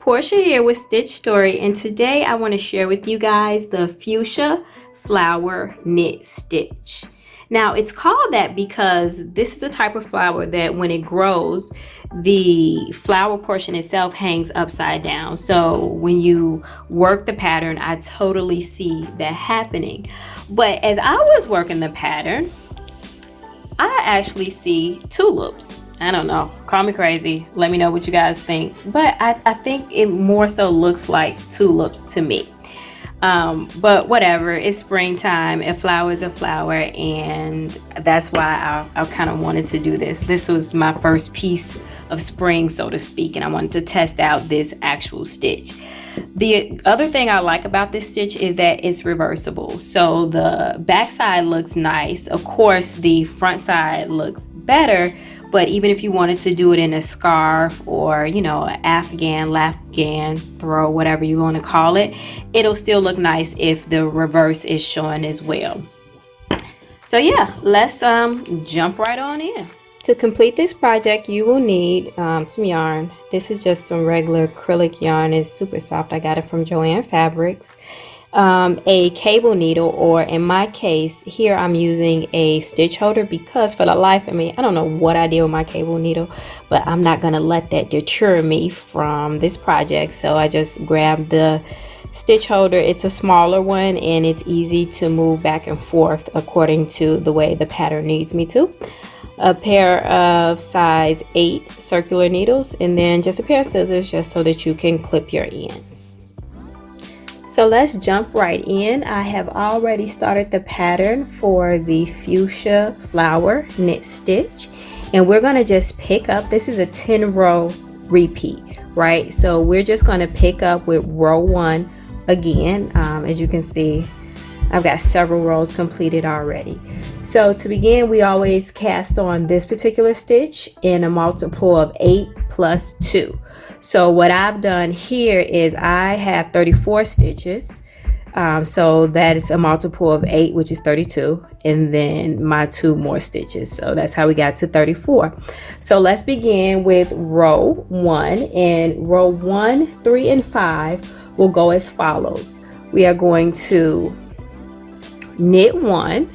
Portia here with Stitch Story, and today I want to share with you guys the Fuchsia Flower knit stitch. Now it's called that because this is a type of flower that when it grows, the flower portion itself hangs upside down. So when you work the pattern, I totally see that happening. But as I was working the pattern, I actually see tulips. I don't know, call me crazy, let me know what you guys think, but I think it more so looks like tulips to me. But whatever, it's springtime, a flower is a flower, and that's why I kind of wanted to do this. This was my first piece of spring, so to speak, and I wanted to test out this actual stitch. The other thing I like about this stitch is that it's reversible. So the back side looks nice. Of course, the front side looks better, but even if you wanted to do it in a scarf or, you know, an Afghan, Lafghan throw, whatever you want to call it, it'll still look nice if the reverse is showing as well. So yeah, let's jump right on in. To complete this project, you will need some yarn. This is just some regular acrylic yarn. It's super soft. I got it from Joann Fabrics. A cable needle, or in my case here I'm using a stitch holder because for the life of me I don't know what I did with my cable needle, but I'm not gonna let that deter me from this project. So I just grabbed the stitch holder. It's a smaller one and it's easy to move back and forth according to the way the pattern needs me to. A pair of size 8 circular needles, and then just a pair of scissors just so that you can clip your ends. So let's jump right in. I have already started the pattern for the Fuchsia Flower knit stitch, and we're going to just pick up. This is a 10 row repeat, right? So we're just going to pick up with row 1 again. As you can see, I've got several rows completed already. So to begin, we always cast on this particular stitch in a multiple of 8 plus 2. So what I've done here is I have 34 stitches. So that is a multiple of 8, which is 32, and then my 2 more stitches. So that's how we got to 34. So let's begin with row 1, and row 1, 3, and 5 will go as follows. We are going to knit 1,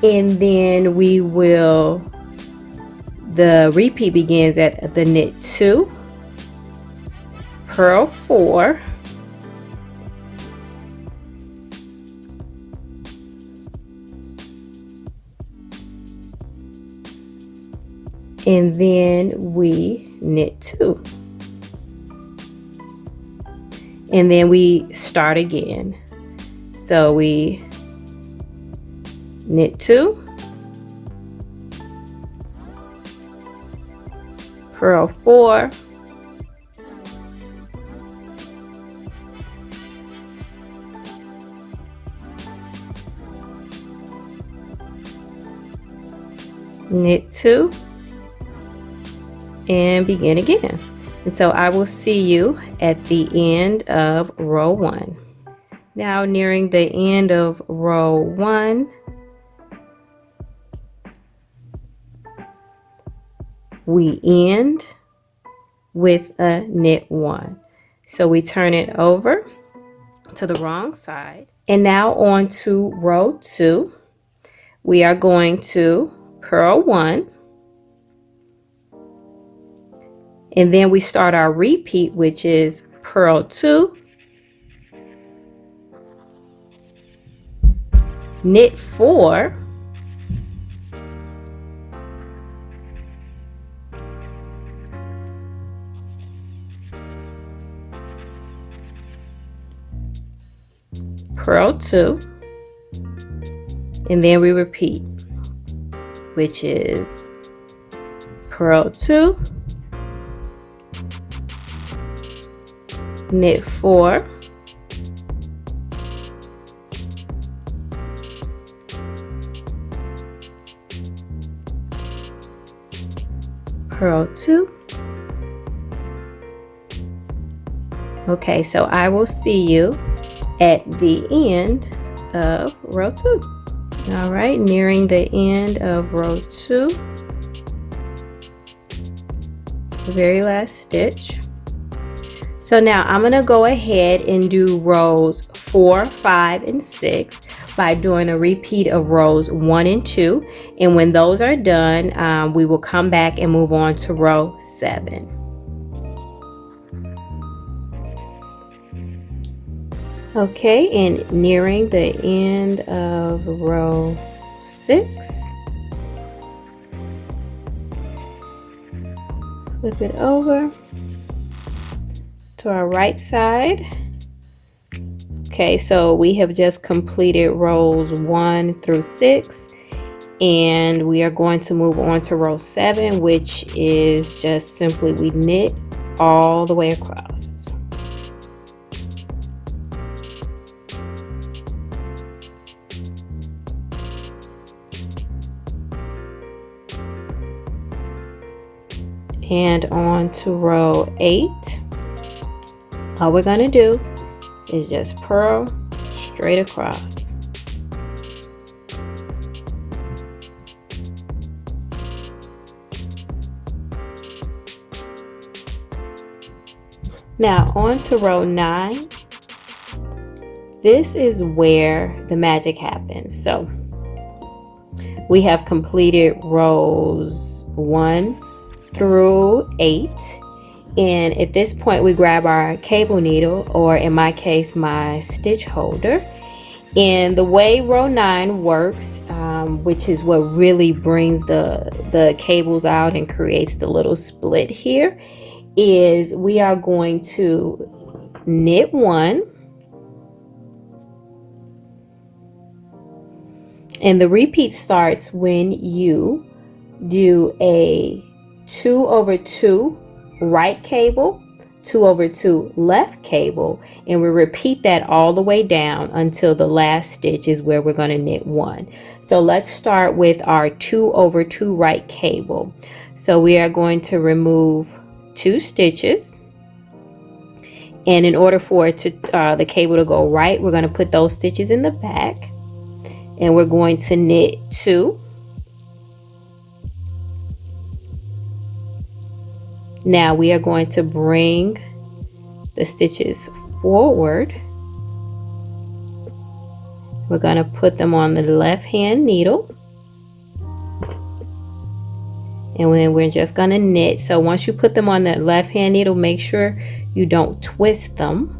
and then we will, the repeat begins at the knit 2, purl 4, and then we knit 2, and then we start again. So we knit 2, purl 4, knit 2, and begin again. And so I will see you at the end of row 1. Now nearing the end of row 1, we end with a knit 1. So we turn it over to the wrong side, and now on to row 2. We are going to purl 1, and then we start our repeat, which is purl 2, knit 4, purl 2, and then we repeat, which is purl 2, knit 4, purl 2. Okay, so I will see you at the end of row 2. All right, nearing the end of row 2. the very last stitch. So now I'm going to go ahead and do rows 4, 5, and 6 by doing a repeat of rows 1 and 2. And when those are done, we will come back and move on to row 7. Okay, and nearing the end of row 6. Flip it over to our right side. Okay, so we have just completed rows 1 through 6, and we are going to move on to row 7, which is just simply we knit all the way across. And on to row 8. All we're going to do is just purl straight across. Now on to row 9. This is where the magic happens. So we have completed rows 1 through 8. And at this point we grab our cable needle, or in my case my stitch holder, and the way row 9 works, which is what really brings the cables out and creates the little split here, is we are going to knit 1, and the repeat starts when you do a 2/2 right cable, 2/2 left cable, and we repeat that all the way down until the last stitch is where we're going to knit 1. So let's start with our 2/2 right cable. So we are going to remove 2 stitches, and in order for it to the cable to go right, we're going to put those stitches in the back, and we're going to knit 2. Now we are going to bring the stitches forward. We're going to put them on the left hand needle, and then we're just going to knit. So once you put them on the left hand needle, make sure you don't twist them.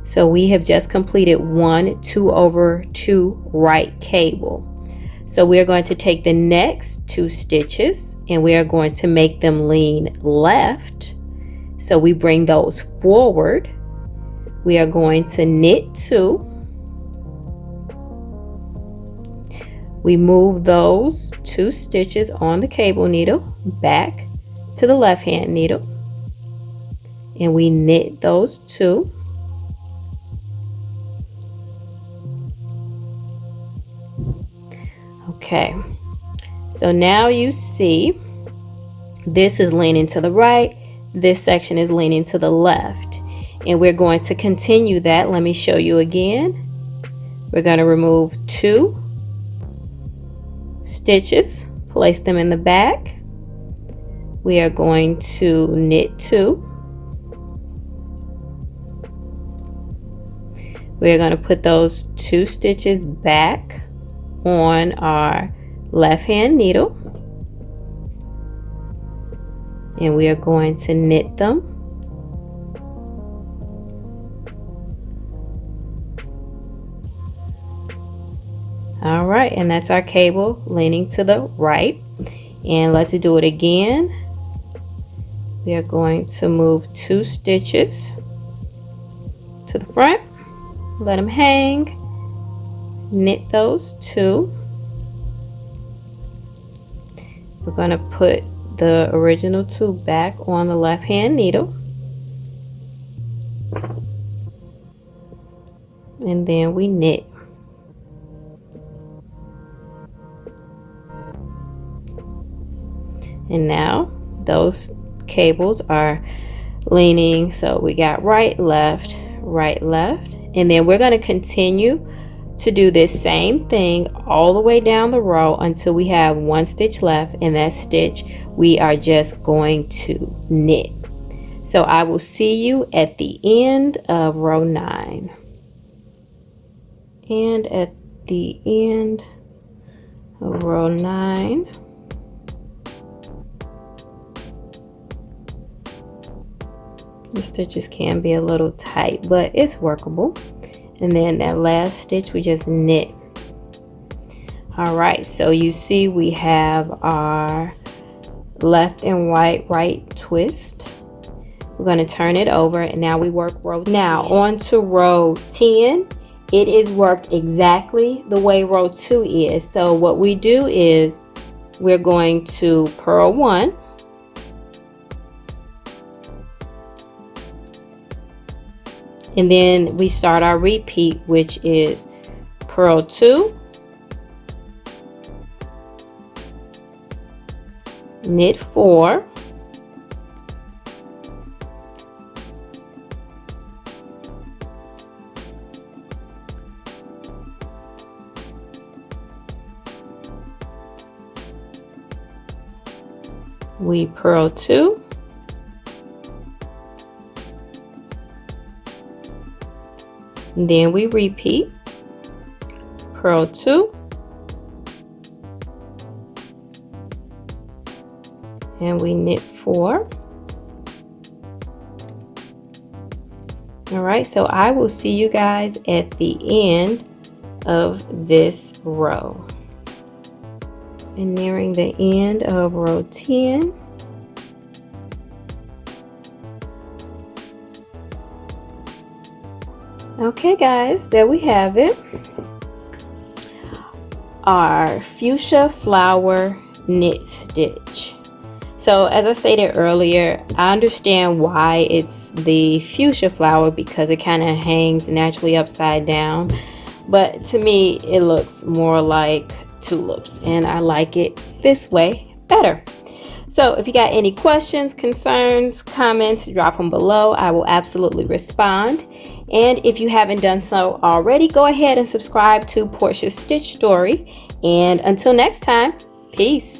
So we have just completed 1 2/2 right cable. So we are going to take the next 2 stitches and we are going to make them lean left. So we bring those forward. We are going to knit 2. We move those 2 stitches on the cable needle back to the left hand needle, and we knit those 2. Okay, so now you see this is leaning to the right, this section is leaning to the left, and we're going to continue that. Let me show you again. We're going to remove 2 stitches, place them in the back. We are going to knit 2. We are going to put those 2 stitches back on our left hand needle, and we are going to knit them. All right, and that's our cable leaning to the right. And let's do it again. We are going to move 2 stitches to the front, let them hang, knit those 2. We're going to put the original 2 back on the left hand needle, and then we knit. And now those cables are leaning, so we got right, left, and then we're going to continue to do this same thing all the way down the row until we have one stitch left, and that stitch we are just going to knit. So I will see you at the end of row 9. And at the end of row 9, the stitches can be a little tight, but it's workable. And then that last stitch we just knit. All right, so you see we have our left and right twist. We're going to turn it over, and now we work row 10. Now on to row 10. It is worked exactly the way row 2 is. So what we do is we're going to purl 1, and then we start our repeat, which is purl 2, knit 4, we purl 2, then we repeat, purl 2, and we knit 4. All right, so I will see you guys at the end of this row. And nearing the end of row 10. Okay guys, there we have it. Our fuchsia flower knit stitch. So as I stated earlier, I understand why it's the fuchsia flower, because it kind of hangs naturally upside down. But to me, it looks more like tulips, and I like it this way better. So if you got any questions, concerns, comments, drop them below. I will absolutely respond. And if you haven't done so already, go ahead and subscribe to Porcha's Stitch Story. And until next time, peace.